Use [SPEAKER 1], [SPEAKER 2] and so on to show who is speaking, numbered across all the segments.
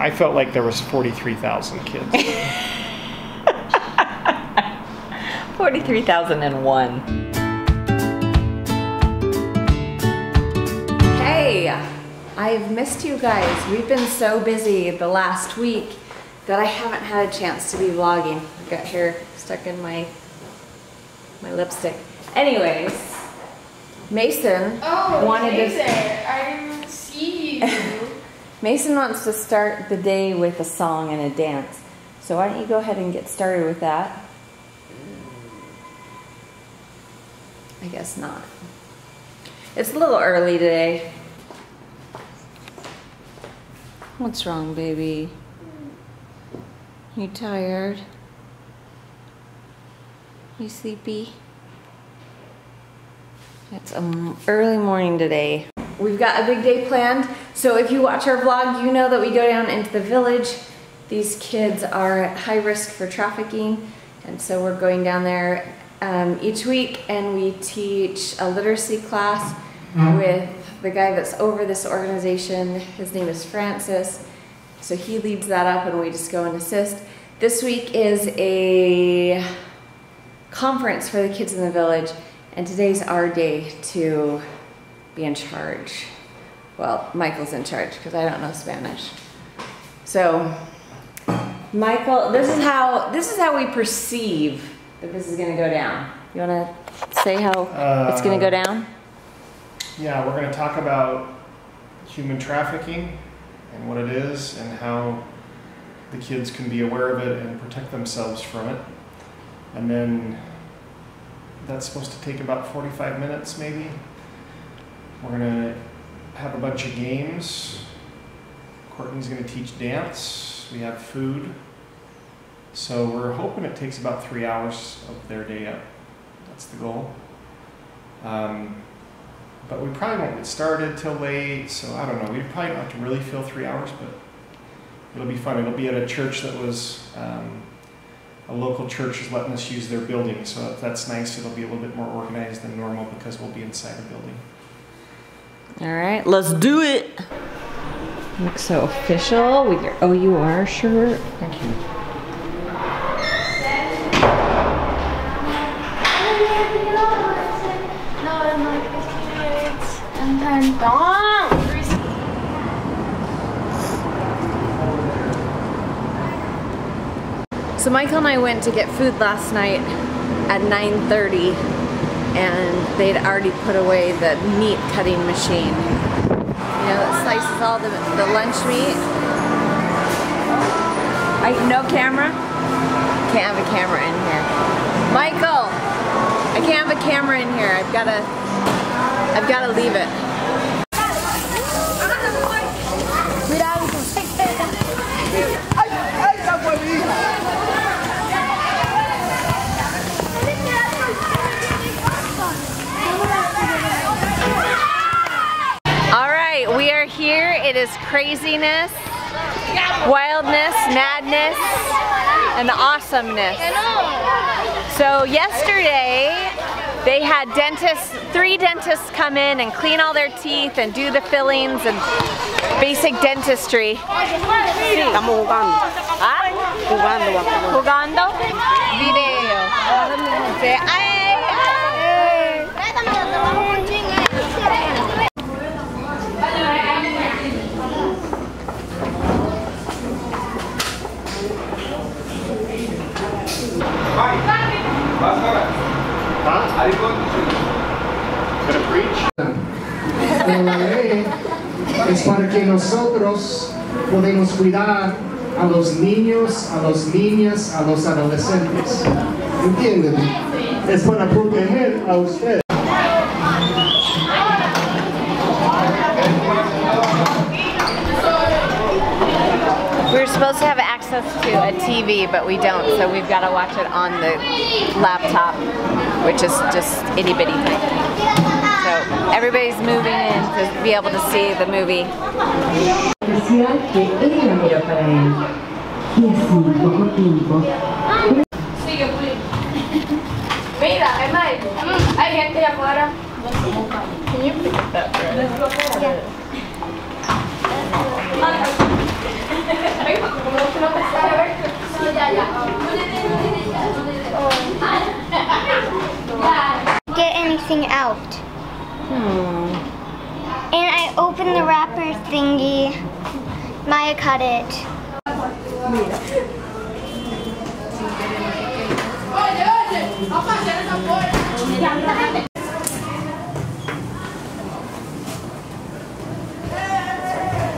[SPEAKER 1] I felt like there was 43,000 kids.
[SPEAKER 2] 43,001. Hey, I've missed you guys. We've been so busy the last week that I haven't had a chance to be vlogging. I've got hair stuck in my lipstick. Anyways, Mason wanted to...
[SPEAKER 3] I didn't see you.
[SPEAKER 2] Mason wants to start the day with a song and a dance. So why don't you go ahead and get started with that? I guess not. It's a little early today. What's wrong, baby? You tired? You sleepy? It's an early morning today. We've got a big day planned. So if you watch our vlog, you know that we go down into the village. These kids are at high risk for trafficking. And so we're going down there each week, and we teach a literacy class with the guy that's over this organization. His name is Francis. So he leads that up and we just go and assist. This week is a conference for the kids in the village, and today's our day to be in charge. Well, Michael's in charge because I don't know Spanish. So, Michael, this is how we perceive that this is going to go down. You want to say how it's going to go down?
[SPEAKER 1] Yeah, we're going to talk about human trafficking and what it is and how the kids can be aware of it and protect themselves from it. And then that's supposed to take about 45 minutes maybe. We're going to have a bunch of games. Courtney's going to teach dance. We have food. So we're hoping it takes about 3 hours of their day up. That's the goal. But we probably won't get started till late, so I don't know. We probably don't have to really fill 3 hours, but it'll be fun. It'll be at a church that was, a local church is letting us use their building, so that's nice. It'll be a little bit more organized than normal because we'll be inside the building.
[SPEAKER 2] All right, let's do it. Looks so official with your OUR shirt.
[SPEAKER 1] Thank you.
[SPEAKER 2] So Michael and I went to get food last night at 9:30, and they'd already put away the meat cutting machine. You know, that slices all the lunch meat. No camera? Can't have a camera in here. Michael! I can't have a camera in here. I've gotta leave it. Alright, we are here. It is craziness, wildness, madness, and awesomeness. So yesterday, they had three dentists come in and clean all their teeth and do the fillings and basic dentistry.
[SPEAKER 4] Estamos jugando.
[SPEAKER 2] ¿Ah? Jugando. Video.
[SPEAKER 5] Pero la ley es para que nosotros podamos cuidar a los niños, a las niñas, a los adolescentes. ¿Entienden? Es para proteger a ustedes.
[SPEAKER 2] We're supposed to have access to a TV, but we don't, so we've got to watch it on the laptop, which is just itty bitty thing. So everybody's moving in to be able to see the movie.
[SPEAKER 3] Mira, Emma, hay gente afuera. Can you pick up that bread? Yeah. Maya cut it.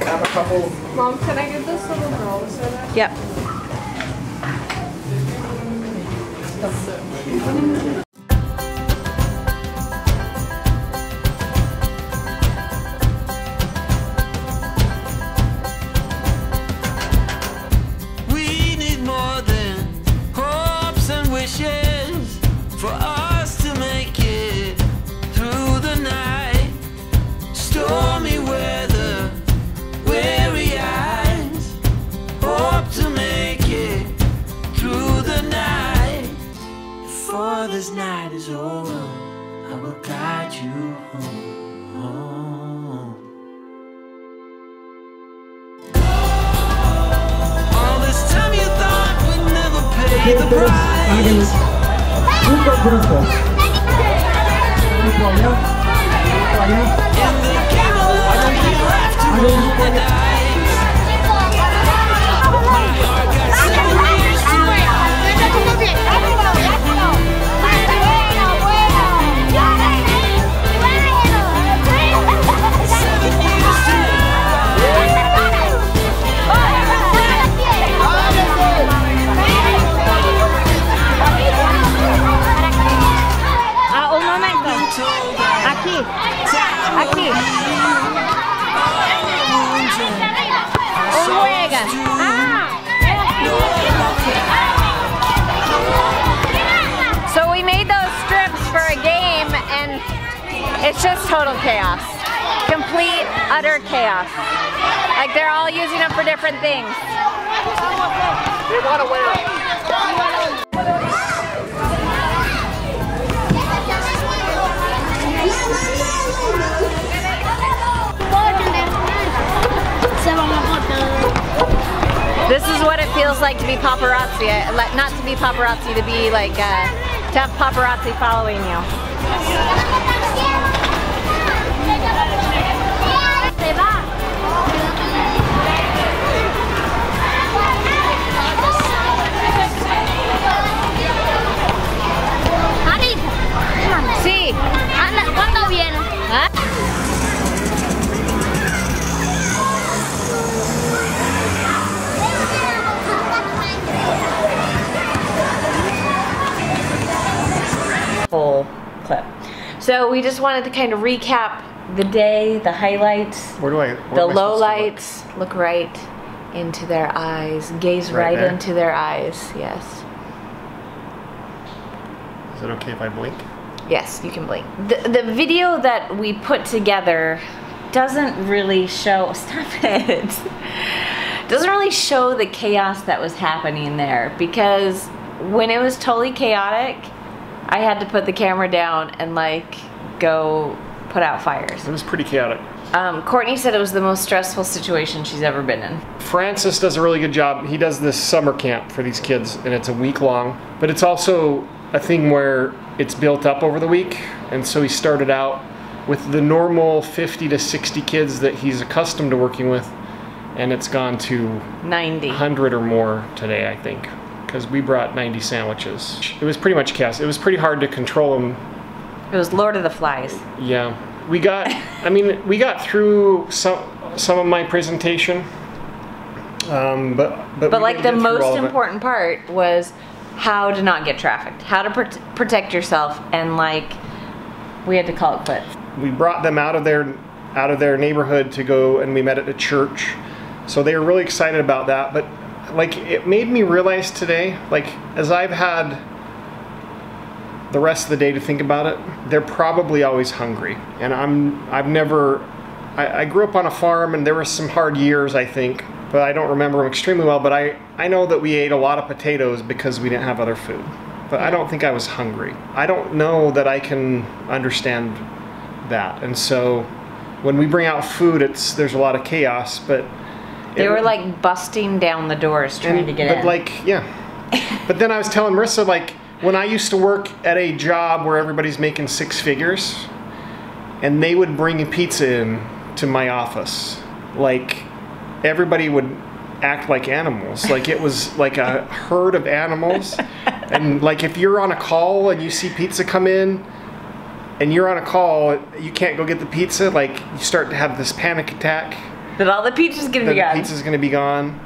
[SPEAKER 1] Have a couple.
[SPEAKER 2] Mom, can I get this little girl soda? Yep.
[SPEAKER 6] We need more than hopes and wishes for us to make it through the night. Stormy weather, weary eyes, hope to make it through the night. Before this night is over, I will guide you home. All this time you thought we'd never pay the price.
[SPEAKER 5] Grupo, grupo. Grupo allá. Grupo allá.
[SPEAKER 6] In the game of life, you have to roll the dice. My heart got so used to
[SPEAKER 4] Un momento. Aquí. Aquí. Un juega.
[SPEAKER 2] So we made those strips for a game and it's just total chaos. Complete, utter chaos. Like they're all using them for different things.
[SPEAKER 1] They want to wear it.
[SPEAKER 2] This is what it feels like to be paparazzi. Not to be paparazzi, to be like, to have paparazzi following you. Sí.
[SPEAKER 3] Anda, ¿cuándo viene?
[SPEAKER 2] Full clip. So we just wanted to kind of recap the day, the highlights,
[SPEAKER 1] Where am I
[SPEAKER 2] the
[SPEAKER 1] supposed to look?
[SPEAKER 2] lowlights. Look right into their eyes. Gaze
[SPEAKER 1] Right
[SPEAKER 2] right
[SPEAKER 1] there?
[SPEAKER 2] into their eyes. Yes.
[SPEAKER 1] Is it okay if I blink?
[SPEAKER 2] Yes, you can blink. The video that we put together doesn't really show, stop it, doesn't really show the chaos that was happening there, because when it was totally chaotic, I had to put the camera down and like go put out fires.
[SPEAKER 1] It was pretty chaotic.
[SPEAKER 2] Courtney said it was the most stressful situation she's ever been in.
[SPEAKER 1] Francis does a really good job. He does this summer camp for these kids, and it's a week long, but it's also a thing where it's built up over the week, and so he started out with the normal 50 to 60 kids that he's accustomed to working with, and it's gone to
[SPEAKER 2] 90.
[SPEAKER 1] 100 or more today, I think, because we brought 90 sandwiches. It was pretty much chaos. It was pretty hard to control them.
[SPEAKER 2] It was Lord of the Flies.
[SPEAKER 1] Yeah, we got, I mean, we got through some of my presentation, but we
[SPEAKER 2] like
[SPEAKER 1] didn't
[SPEAKER 2] the
[SPEAKER 1] get through all
[SPEAKER 2] most
[SPEAKER 1] of it.
[SPEAKER 2] important part was how to not get trafficked, how to protect yourself, and like we had to call it quits.
[SPEAKER 1] We brought them out of their neighborhood to go, and we met at a church, so they were really excited about that. But like, it made me realize today, like, as I've had the rest of the day to think about it, they're probably always hungry. And I grew up on a farm, and there were some hard years, I think, but I don't remember them extremely well. But I know that we ate a lot of potatoes because we didn't have other food. But I don't think I was hungry. I don't know that I can understand that. And so when we bring out food, there's a lot of chaos, but
[SPEAKER 2] They were like busting down the doors trying to get in.
[SPEAKER 1] But like, yeah. But then I was telling Marissa, like, when I used to work at a job where everybody's making 6 figures, and they would bring pizza in to my office, like, everybody would act like animals. Like it was like a herd of animals. And like if you're on a call and you see pizza come in and you're on a call, you can't go get the pizza, like you start to have this panic attack.
[SPEAKER 2] That all the pizza's gonna be gone.
[SPEAKER 1] The pizza's gonna be gone.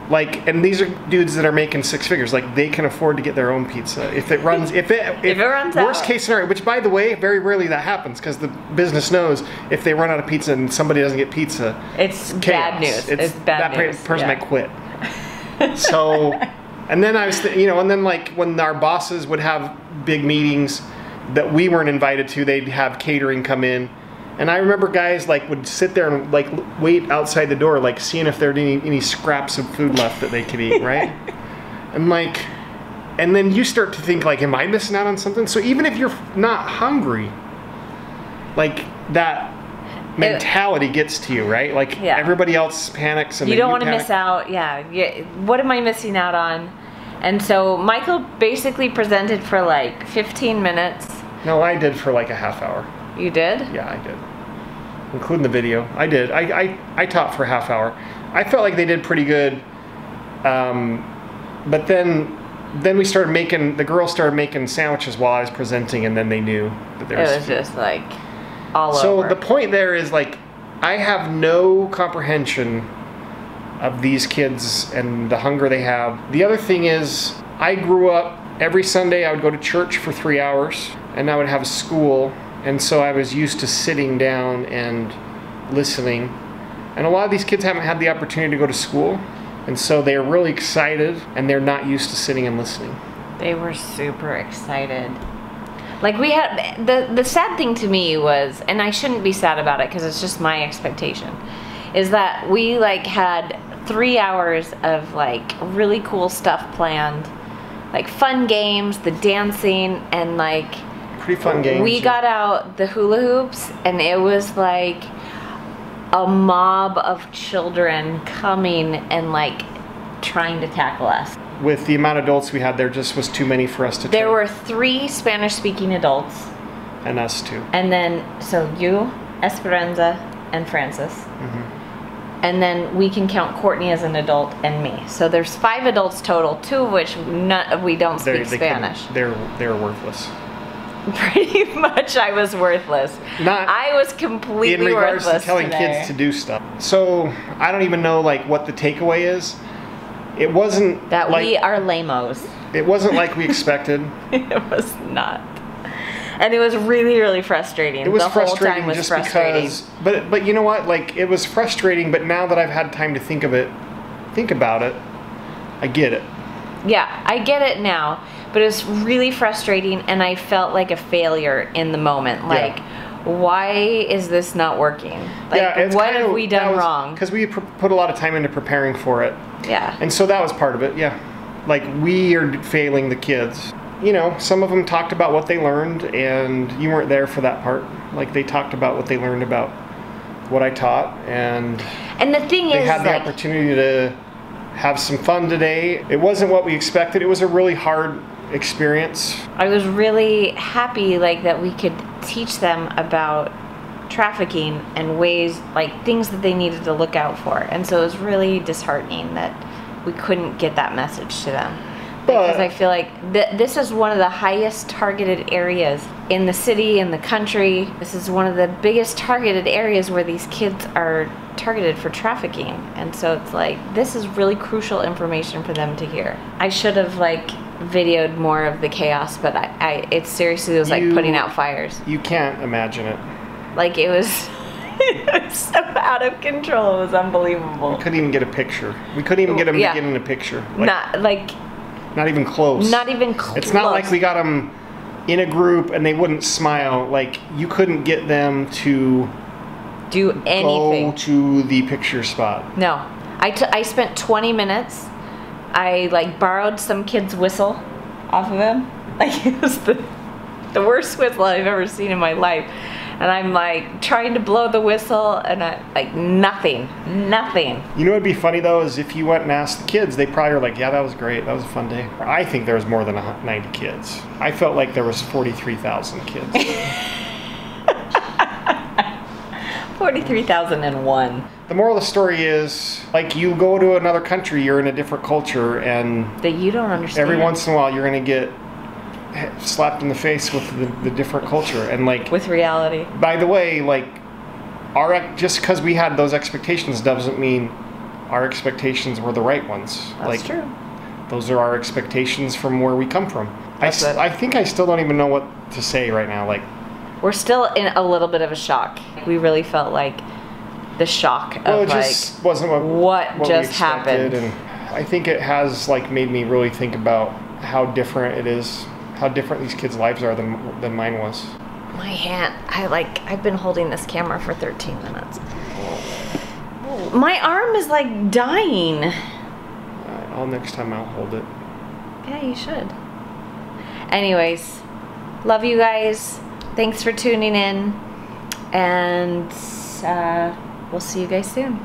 [SPEAKER 1] Like, and these are dudes that are making 6 figures. Like, they can afford to get their own pizza. If it runs, if it runs out. Worst case scenario, which by the way, very rarely that happens because the business knows if they run out of pizza and somebody doesn't get pizza,
[SPEAKER 2] it's
[SPEAKER 1] chaos.
[SPEAKER 2] Bad news. It's bad news.
[SPEAKER 1] That person might quit. So, and then I was, and then like when our bosses would have big meetings that we weren't invited to, they'd have catering come in. And I remember guys like would sit there and like wait outside the door, like seeing if there'd any scraps of food left that they could eat, right? And like, and then you start to think like, am I missing out on something? So even if you're not hungry, like that mentality gets to you, right? Like everybody else panics and
[SPEAKER 2] you don't want to miss out. Yeah. What am I missing out on? And so Michael basically presented for like 15 minutes.
[SPEAKER 1] No, I did for like a half hour.
[SPEAKER 2] You did?
[SPEAKER 1] Yeah, I did. Including the video. I did. I taught for a half hour. I felt like they did pretty good. But then we started making, the girls started making sandwiches while I was presenting, and then they knew that there was...
[SPEAKER 2] It was just like all over.
[SPEAKER 1] So the point there is like, I have no comprehension of these kids and the hunger they have. The other thing is, I grew up, every Sunday I would go to church for 3 hours, and I would have a school. And so I was used to sitting down and listening. And a lot of these kids haven't had the opportunity to go to school. And so they're really excited and they're not used to sitting and listening.
[SPEAKER 2] They were super excited. Like we had, the sad thing to me was, and I shouldn't be sad about it because it's just my expectation, is that we like had 3 hours of like really cool stuff planned. Like fun games, the dancing, and like,
[SPEAKER 1] pretty fun games.
[SPEAKER 2] We got out the hula hoops, and it was like a mob of children coming and like trying to tackle us.
[SPEAKER 1] With the amount of adults we had, there just was too many for us to
[SPEAKER 2] There were 3 Spanish-speaking adults.
[SPEAKER 1] And us too.
[SPEAKER 2] And then, so you, Esperanza, and Francis. Mm-hmm. And then we can count Courtney as an adult and me. So there's 5 adults total, 2 of which we don't speak Spanish.
[SPEAKER 1] They're worthless.
[SPEAKER 2] Pretty much I was worthless. I was completely worthless
[SPEAKER 1] in regards to telling kids to do stuff. So I don't even know like what the takeaway is. It wasn't
[SPEAKER 2] that
[SPEAKER 1] like,
[SPEAKER 2] we are lamos.
[SPEAKER 1] It wasn't like we expected.
[SPEAKER 2] It was not. And it was really, really frustrating.
[SPEAKER 1] It was
[SPEAKER 2] the
[SPEAKER 1] frustrating
[SPEAKER 2] whole time was
[SPEAKER 1] just
[SPEAKER 2] frustrating.
[SPEAKER 1] because, but you know what? Like it was frustrating, but now that I've had time to think about it, I get it.
[SPEAKER 2] Yeah, I get it now. But it was really frustrating, and I felt like a failure in the moment. Like, why is this not working? Like, what have we done wrong?
[SPEAKER 1] Because we put a lot of time into preparing for it.
[SPEAKER 2] Yeah.
[SPEAKER 1] And so that was part of it, yeah. Like, we are failing the kids. You know, some of them talked about what they learned, and you weren't there for that part. Like, they talked about what they learned about what I taught, and
[SPEAKER 2] the thing is,
[SPEAKER 1] they had the opportunity to have some fun today. It wasn't what we expected. It was a really hard experience.
[SPEAKER 2] I was really happy like that we could teach them about trafficking and ways, like things that they needed to look out for. And so it was really disheartening that we couldn't get that message to them. Because I feel like this is one of the highest targeted areas in the city, in the country. This is one of the biggest targeted areas where these kids are targeted for trafficking. And so it's like, this is really crucial information for them to hear. I should have like videoed more of the chaos, but it seriously was like putting out fires.
[SPEAKER 1] You can't imagine it.
[SPEAKER 2] Like it was, it was so out of control. It was unbelievable.
[SPEAKER 1] We couldn't even get a picture. We couldn't even get them to get in a picture. Like, not even close.
[SPEAKER 2] Not even close.
[SPEAKER 1] It's not like we got them in a group and they wouldn't smile. Like you couldn't get them to
[SPEAKER 2] do anything.
[SPEAKER 1] Go to the picture spot.
[SPEAKER 2] No, I spent 20 minutes. I like borrowed some kid's whistle off of him. Like it was the worst whistle I've ever seen in my life. And I'm like trying to blow the whistle and nothing.
[SPEAKER 1] You know what'd be funny though is if you went and asked the kids, they probably were like, yeah, that was great. That was a fun day. I think there was more than 90 kids. I felt like there was 43,000 kids.
[SPEAKER 2] 43,001.
[SPEAKER 1] The moral of the story is, like, you go to another country, you're in a different culture, and
[SPEAKER 2] That you don't understand.
[SPEAKER 1] every once in a while you're going to get slapped in the face with the different culture. And, like,
[SPEAKER 2] With reality.
[SPEAKER 1] by the way, like, just because we had those expectations doesn't mean our expectations were the right ones.
[SPEAKER 2] That's
[SPEAKER 1] like,
[SPEAKER 2] true.
[SPEAKER 1] Those are our expectations from where we come from.
[SPEAKER 2] That's it.
[SPEAKER 1] I think I still don't even know what to say right now. Like,
[SPEAKER 2] We're still in a little bit of a shock. We really felt like the shock of
[SPEAKER 1] it just wasn't what we
[SPEAKER 2] just
[SPEAKER 1] expected,
[SPEAKER 2] happened.
[SPEAKER 1] and I think it has, like, made me really think about how different it is, how different these kids' lives are than mine was.
[SPEAKER 2] My hand, I've been holding this camera for 13 minutes. My arm is like dying.
[SPEAKER 1] Next time I'll hold it.
[SPEAKER 2] Yeah, you should. Anyways, love you guys. Thanks for tuning in. And we'll see you guys soon.